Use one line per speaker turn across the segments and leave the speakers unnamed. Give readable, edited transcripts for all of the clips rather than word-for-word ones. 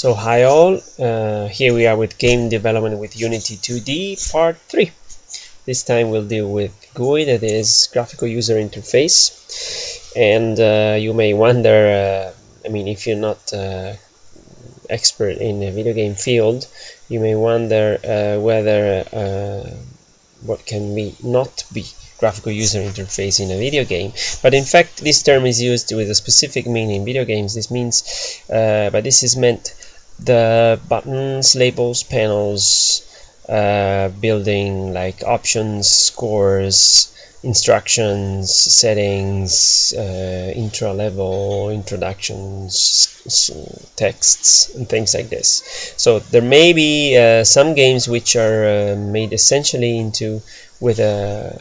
So hi all, here we are with game development with Unity 2D part 3. This time we'll deal with GUI, that is graphical user interface. And you may wonder, if you're not expert in the video game field, you may wonder whether what can not be graphical user interface in a video game. But in fact, this term is used with a specific meaning in video games. This means, but this is meant the buttons, labels, panels, building like options, scores, instructions, settings, intro level, introductions, texts, and things like this. So there may be some games which are made essentially into with a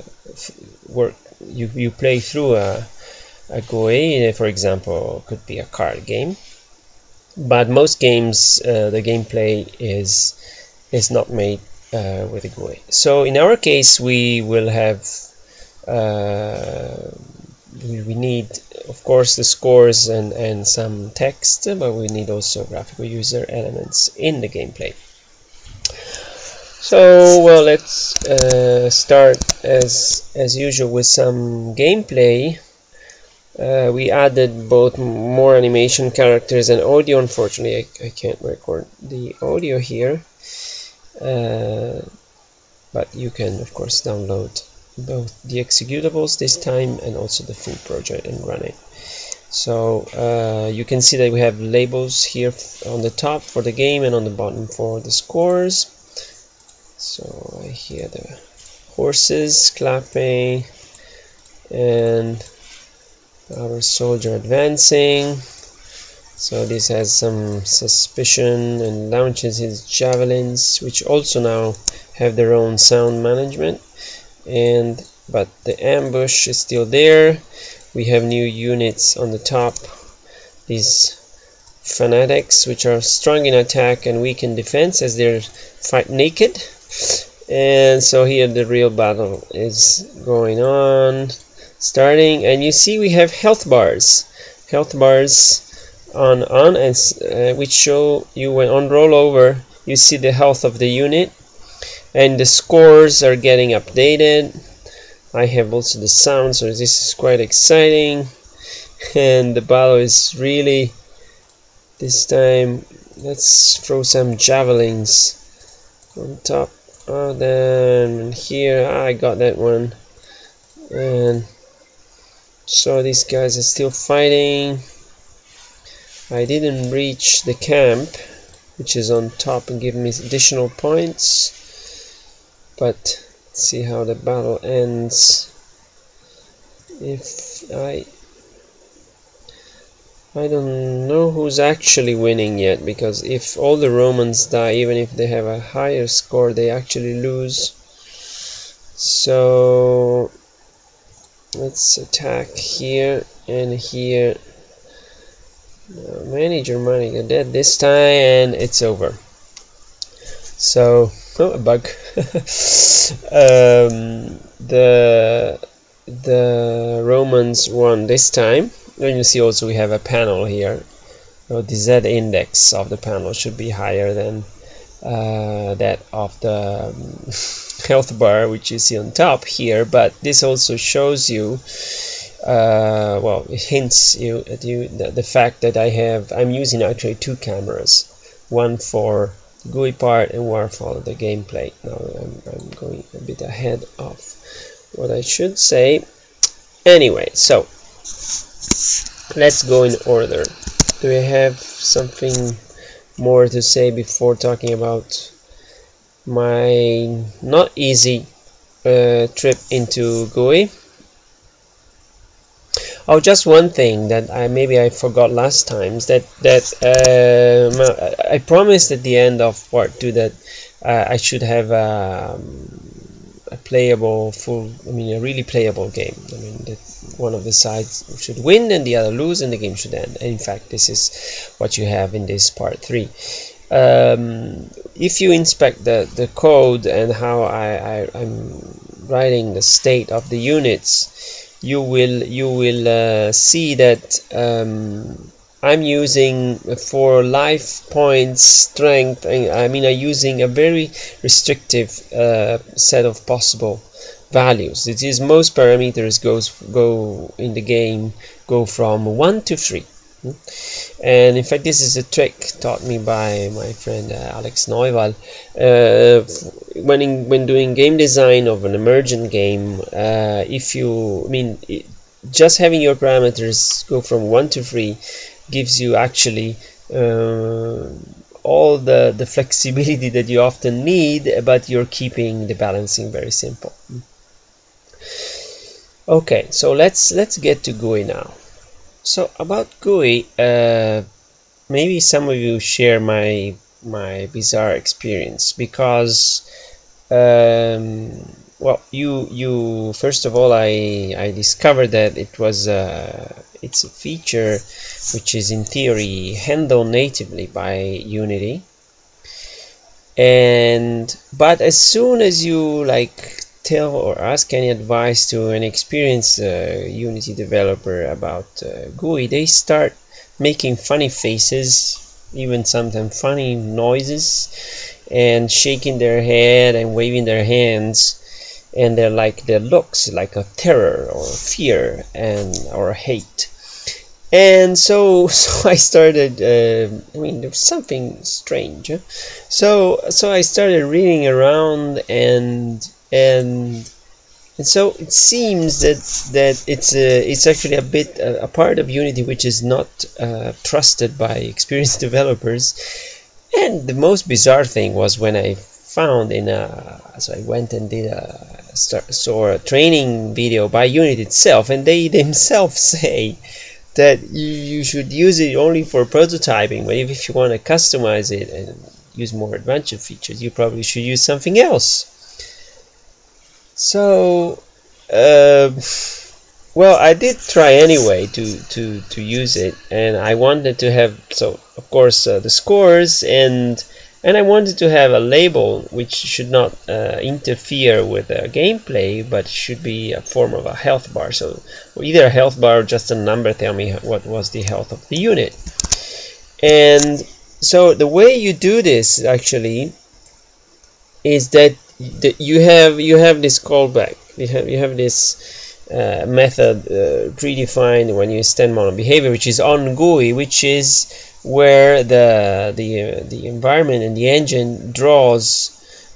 work you play through a GUI. For example, could be a card game. But most games, the gameplay is not made with a GUI. So in our case, we will have we need, of course, the scores and some text, but we need also graphical user elements in the gameplay. So well, let's start as usual with some gameplay. We added both more animation characters and audio. Unfortunately, I can't record the audio here, but you can of course download both the executables this time and also the full project and run it. So you can see that we have labels here on the top for the game and on the bottom for the scores. So I hear the horses clapping and our soldier advancing. So this has some suspicion and launches his javelins, which also now have their own sound management. But the ambush is still there. We have new units on the top, these fanatics, which are strong in attack and weak in defense as they fight naked. And so here the real battle is going on, starting, and you see we have health bars on and which show you when on rollover you see the health of the unit, and the scores are getting updated. I have also the sound, so this is quite exciting, and the battle is really, this time let's throw some javelins on top. Then here I got that one, and so these guys are still fighting. I didn't reach the camp, which is on top and give me additional points, but let's see how the battle ends. If I don't know who's actually winning yet, because if all the Romans die, even if they have a higher score, they actually lose. So let's attack here and here. Many Germanic are dead this time, and it's over. So a bug. The Romans won this time. And you see also we have a panel here. So the Z index of the panel should be higher than that of the health bar, which you see on top here. But this also shows you, well, it hints you at the fact that I'm using actually two cameras, one for the GUI part and one for the gameplay. Now I'm going a bit ahead of what I should say. Anyway, so let's go in order. Do I have something more to say before talking about my not easy trip into GUI? Oh, just one thing that maybe I forgot last time is that I promised at the end of part 2 that I should have a playable a really playable game. That one of the sides should win and the other lose, and the game should end. And in fact, this is what you have in this part 3. If you inspect the code and how I'm writing the state of the units, you will see that I'm using for life points strength, I'm using a very restrictive set of possible values. It is most parameters go in the game go from 1 to 3. And in fact, this is a trick taught me by my friend Alex Neuwald. When doing game design of an emergent game, just having your parameters go from 1 to 3 gives you actually all the flexibility that you often need, but you're keeping the balancing very simple. Okay, so let's get to GUI now. So about GUI, maybe some of you share my bizarre experience, because well, you first of all, I discovered that it's a feature which is in theory handled natively by Unity, but as soon as you tell or ask any advice to an experienced Unity developer about GUI, they start making funny faces, even sometimes funny noises, and shaking their head and waving their hands, and their looks like a terror or fear or hate. And so I started, there's something strange. So I started reading around, and so it seems that it's actually a part of Unity which is not trusted by experienced developers. And the most bizarre thing was when I found so I went and saw a training video by Unity itself, and they themselves say that you should use it only for prototyping, but if you want to customize it and use more advanced features, you probably should use something else. So well, I did try anyway to use it, and I wanted to have, so of course, the scores, and I wanted to have a label which should not interfere with the gameplay, but should be a form of a health bar. So either a health bar or just a number tell me what was the health of the unit. And so the way you do this actually is that you have this callback. You have this method predefined when you stand on behavior, which is on GUI, which is where the environment and the engine draws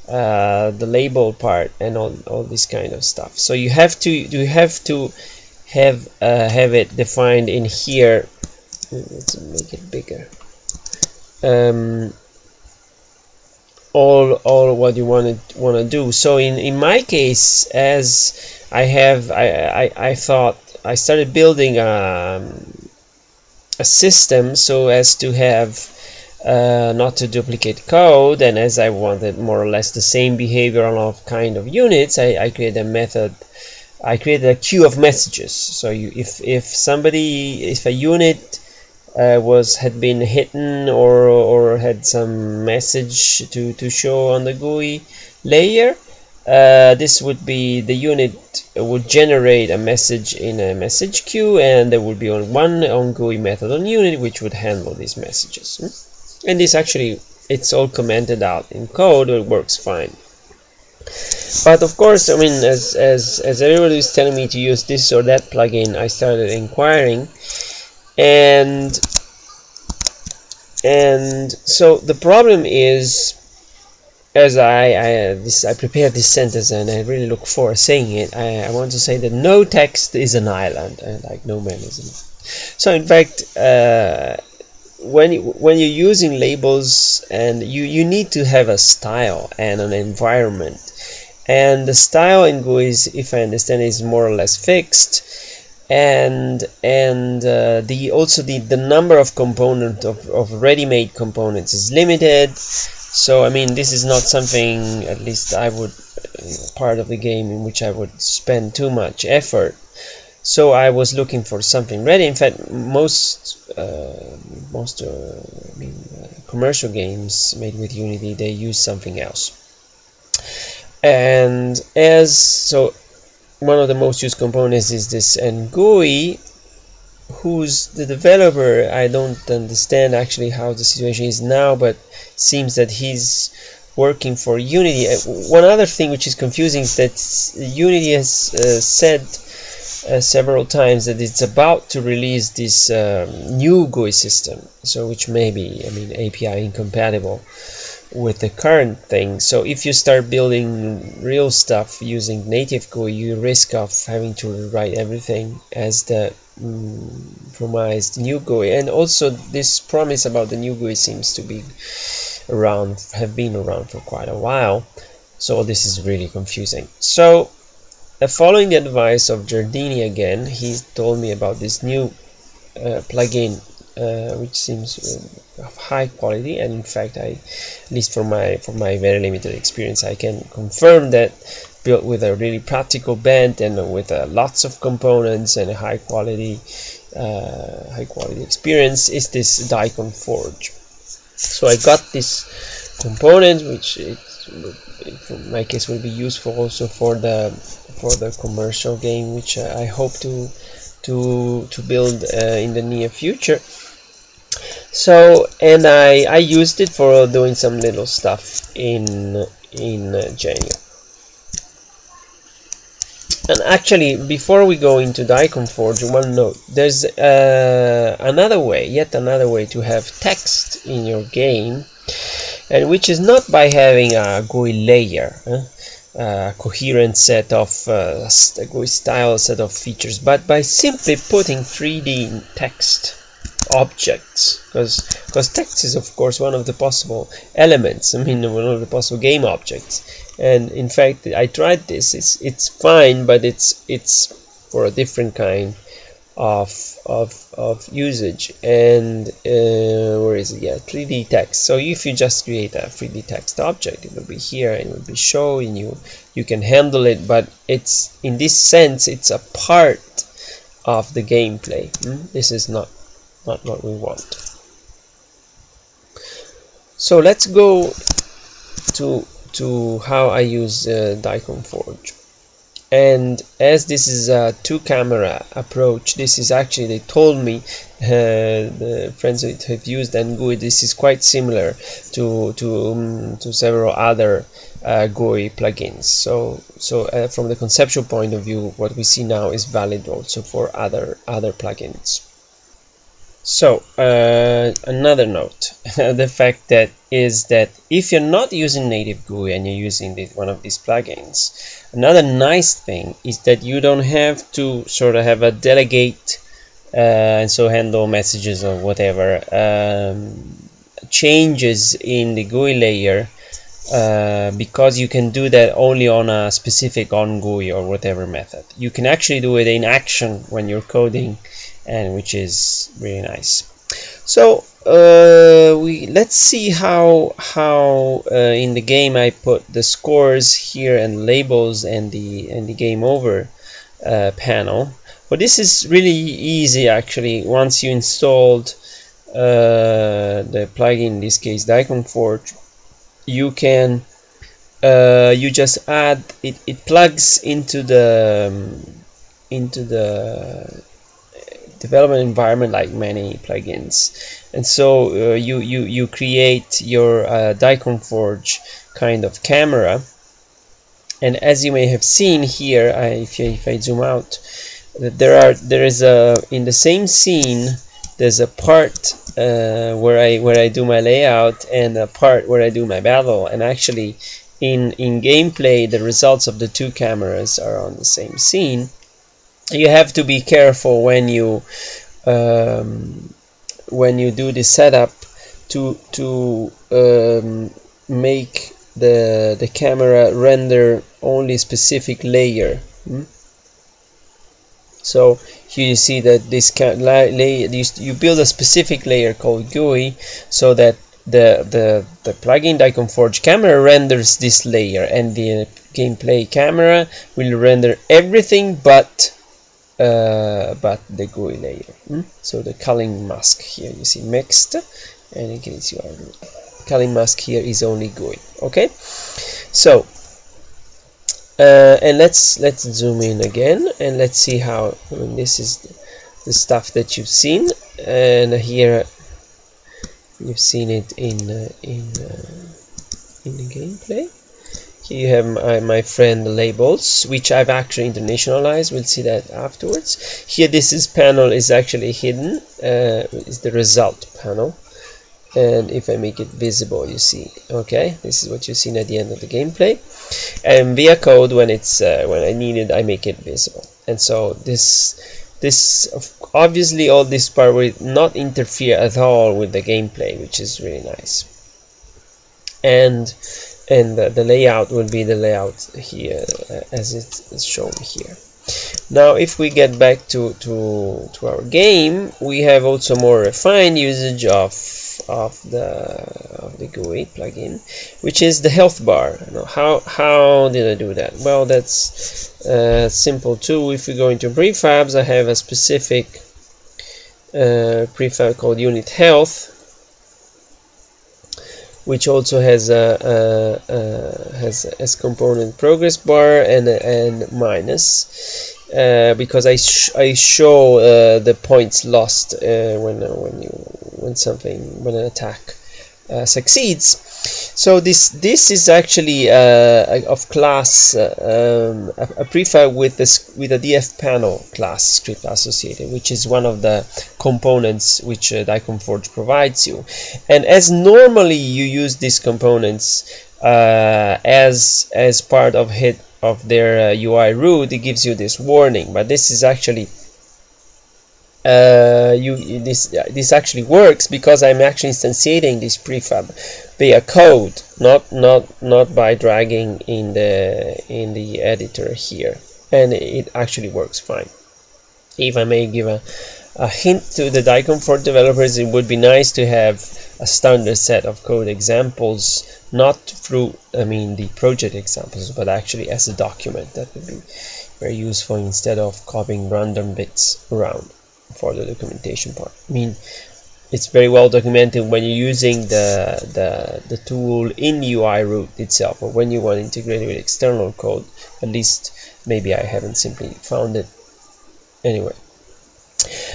the label part and all this kind of stuff. So you have to have it defined in here. Let's make it bigger. All what you want to do. So in my case, as I thought, I started building a system so as to have not to duplicate code, and as I wanted more or less the same behavior on all kind of units, I created a method. I created a queue of messages. So if a unit had been hidden or had some message to show on the GUI layer, this would be, the unit would generate a message in a message queue, and there would be one GUI method on unit which would handle these messages. And this actually, it's all commented out in code, it works fine. But of course, I mean, as everybody was telling me to use this or that plugin, I started inquiring, and so the problem is, as I prepared this sentence and I really look forward to saying it, I want to say that no text is an island, like no man is an island. So in fact, when you're using labels, and you need to have a style and an environment, and the style in GUI is, if I understand, is more or less fixed, and also the number of components of ready-made components is limited. So I mean, this is not something, at least I would, part of the game in which I would spend too much effort. So I was looking for something ready. In fact, most commercial games made with Unity, they use something else. And so one of the most used components is this GUI, who's the developer, I don't understand actually how the situation is now, but seems that he's working for Unity. One other thing which is confusing is that Unity has said several times that it's about to release this new GUI system, so which may be, I mean, API incompatible with the current thing. So if you start building real stuff using native GUI, you risk of having to rewrite everything as the promised new GUI. And also this promise about the new GUI seems to be around, have been around for quite a while, so this is really confusing. So following the advice of Giardini again, he told me about this new plugin which seems of high quality, and in fact, at least from my very limited experience, I can confirm that built with a really practical bent and with lots of components and a high quality experience is this Daikon Forge. So I got this component, which in my case will be useful also for the commercial game, which I hope to build in the near future. So, and I used it for doing some little stuff in Genio. And actually, before we go into Daikon Forge, one note: there's yet another way to have text in your game, and which is not by having a GUI layer, a coherent set of GUI style set of features, but by simply putting 3D text objects, because text is of course one of the possible elements, I mean one of the possible game objects. And in fact, I tried this, it's fine, but it's for a different kind of usage. And where is it? Yeah, 3D text. So if you just create a 3D text object, it will be here and it will be showing you can handle it, but it's, in this sense, it's a part of the gameplay. This is not what we want. So let's go to how I use Daikon Forge. And as this is a two-camera approach, this is actually, they told me, the friends that have used GUI, this is quite similar to several other GUI plugins. So from the conceptual point of view, what we see now is valid also for other plugins. So another note, the fact that if you're not using native GUI and you're using one of these plugins, another nice thing is that you don't have to sort of have a delegate and so handle messages or whatever changes in the GUI layer, because you can do that only on a specific on-GUI or whatever method. You can actually do it in action when you're coding, and which is really nice. So let's see how in the game I put the scores here and labels and the game over panel. But this is really easy actually. Once you installed the plugin, in this case Daikon Forge, you can you just add it. It plugs into the development environment like many plugins, and so you create your Daikon Forge kind of camera. And as you may have seen here, if I zoom out, there is in the same scene there's a part where I do my layout and a part where I do my battle, and actually in gameplay the results of the two cameras are on the same scene. You have to be careful when you do the setup to make the camera render only specific layer. So here you see that this you build a specific layer called GUI, so that the plugin Daikon Forge camera renders this layer, and the gameplay camera will render everything but the GUI layer. So the Culling Mask here you see mixed, and in case you are Culling Mask here is only GUI. Okay, so and let's zoom in again and let's see how, I mean, this is the stuff that you've seen, and here you've seen it in the gameplay. Here you have my friend labels, which I've actually internationalized. We'll see that afterwards. Here, this panel is actually hidden, is the result panel. And if I make it visible, you see, okay, this is what you've seen at the end of the gameplay. And via code, when it's when I need it, I make it visible. And so this obviously all this part will not interfere at all with the gameplay, which is really nice. And the layout will be the layout here as it is shown here. Now, if we get back to our game, we have also more refined usage of the GUI plugin, which is the health bar. How did I do that? Well, that's simple too. If we go into prefabs, I have a specific prefab called unit health, which also has as component progress bar and minus, because I show the points lost when an attack succeeds. So this is actually of class a prefab with a df panel class script associated, which is one of the components which Daikon Forge provides you. And as normally you use these components as part of their UI root, it gives you this warning. But this is actually this actually works because I'm actually instantiating this prefab via code, not by dragging in the editor here, and it actually works fine. If I may give a hint to the Daikon Forge developers, it would be nice to have a standard set of code examples, not through the project examples, but actually as a document. That would be very useful instead of copying random bits around for the documentation part. It's very well documented when you're using the tool in UI root itself, or when you want to integrate it with external code. At least maybe I haven't simply found it anyway.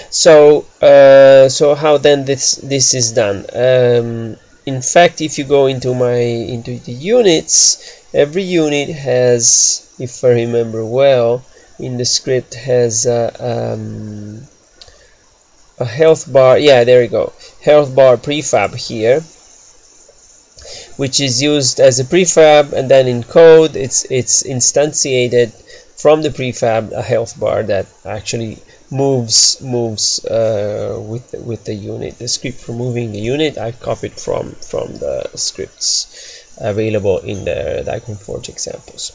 So how then this is done? In fact, if you go into the units, every unit has, if I remember well, in the script has a health bar. Yeah, there you go, health bar prefab here, which is used as a prefab, and then in code it's instantiated from the prefab a health bar that actually moves with the unit. The script for moving the unit I've copied from the scripts available in the Daikon Forge examples.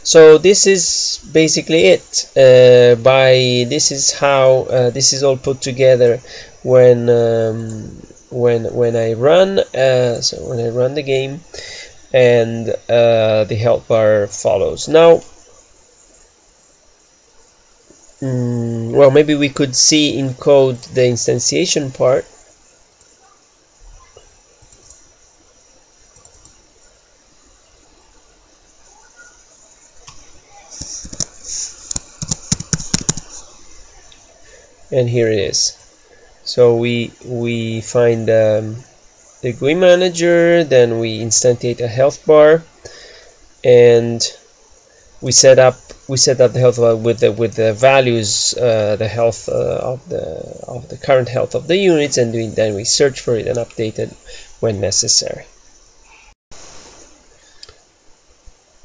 So this is basically it. This is how this is all put together when I run. So when I run the game, and the health bar follows. Now, well, maybe we could see in code the instantiation part. And here it is. So we find the GUI manager, then we instantiate a health bar, and we set up the health bar with the values, the health of the current health of the units, and then we search for it and update it when necessary.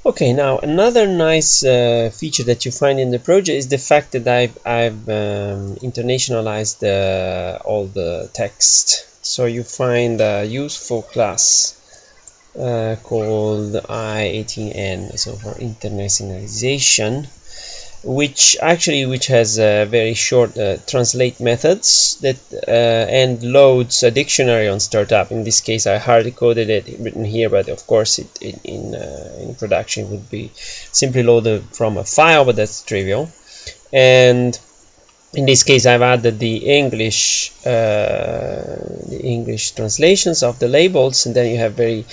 Okay, now another nice feature that you find in the project is the fact that I've internationalized all the text. So you find a useful class called I18N, so for internationalization, which has very short translate methods that and loads a dictionary on startup. In this case, I hard coded it written here, but of course in production it would be simply loaded from a file, but that's trivial. And In this case, I've added the English translations of the labels, and then you have very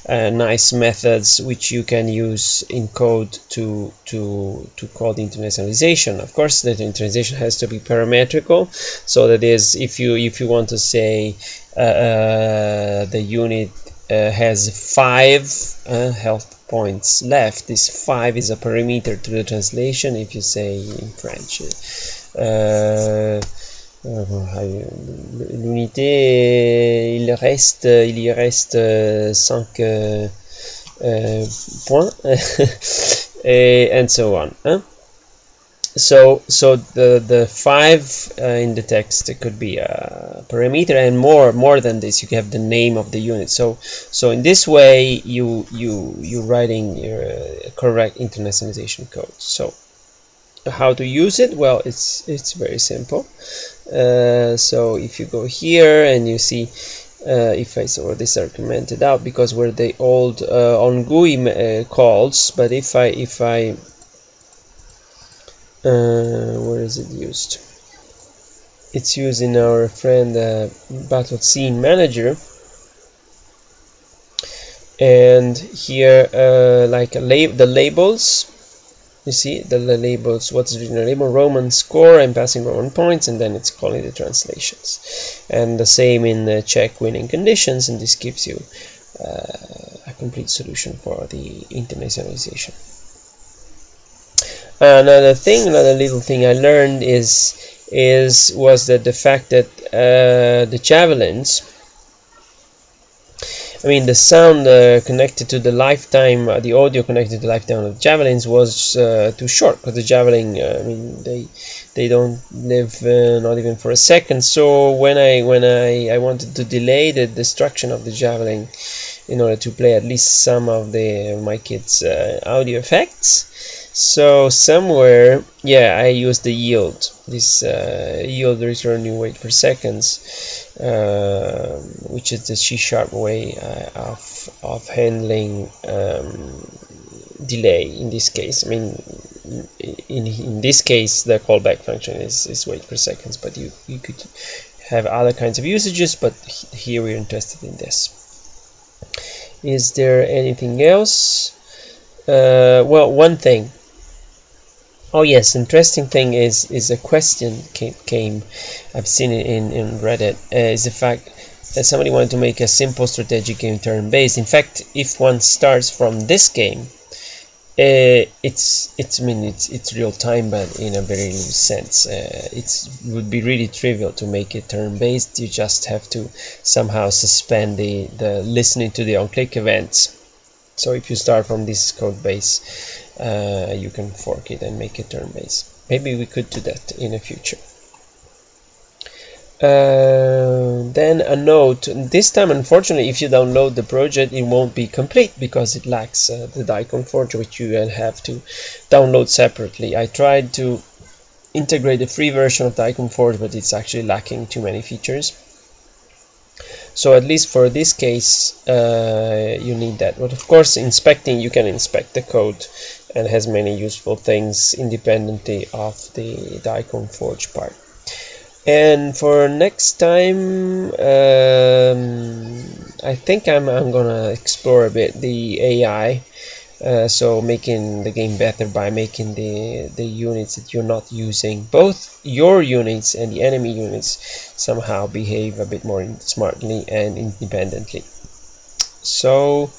nice methods which you can use in code to call the internationalization. Of course, the internationalization has to be parametrical, so that is, if you want to say the unit has 5 health points left, this 5 is a parameter to the translation. If you say in French, l'unité, il y reste 5 points, and so on. So the 5 in the text, it could be a parameter, and more than this, you have the name of the unit. So in this way, you're writing your correct internationalization code. So how to use it? Well, it's very simple. So if you go here and you see, if I saw this are commented out because we're the old on GUI calls, but if I where is it used? It's used in our friend battle scene manager, and here like the labels. You see the labels, what's written in the label, Roman score, I'm passing Roman points, and then it's calling the translations. And the same in the check winning conditions, and this gives you a complete solution for the internationalization. Another little thing I learned was that the fact that the javelins, I mean, the sound connected to the lifetime, the audio connected to the lifetime of the javelins was too short, because the javelin, I mean, they don't live not even for a second. So when I wanted to delay the destruction of the javelin in order to play at least some of my kids' audio effects, so somewhere, yeah, I used the yield. This yield return new wait per seconds, which is the C# way of handling delay. In this case, I mean, in this case, the callback function is wait per seconds, but you could have other kinds of usages. But here we're interested in this. Is there anything else? Well, one thing. Oh yes, interesting thing is a question came. I've seen it in Reddit. Is the fact that somebody wanted to make a simple strategic game turn-based. In fact, if one starts from this game, it's real time, but in a very loose sense. It would be really trivial to make it turn-based. You just have to somehow suspend the listening to the on-click events. So if you start from this code base, you can fork it and make it turn-based. Maybe we could do that in the future. Then a note. This time, unfortunately, if you download the project, it won't be complete because it lacks the Daikon Forge, which you will have to download separately. I tried to integrate the free version of Daikon Forge, but it's actually lacking too many features. So at least for this case, you need that. But of course, inspecting, you can inspect the code, and has many useful things independently of the Daikon Forge part. And for next time, I think I'm gonna explore a bit the AI. So making the game better by making the units that you're not using, both your units and the enemy units, somehow behave a bit more smartly and independently. So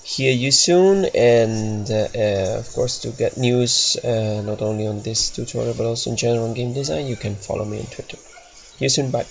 hear you soon, and of course, to get news not only on this tutorial but also in general game design, you can follow me on Twitter. See you soon, bye.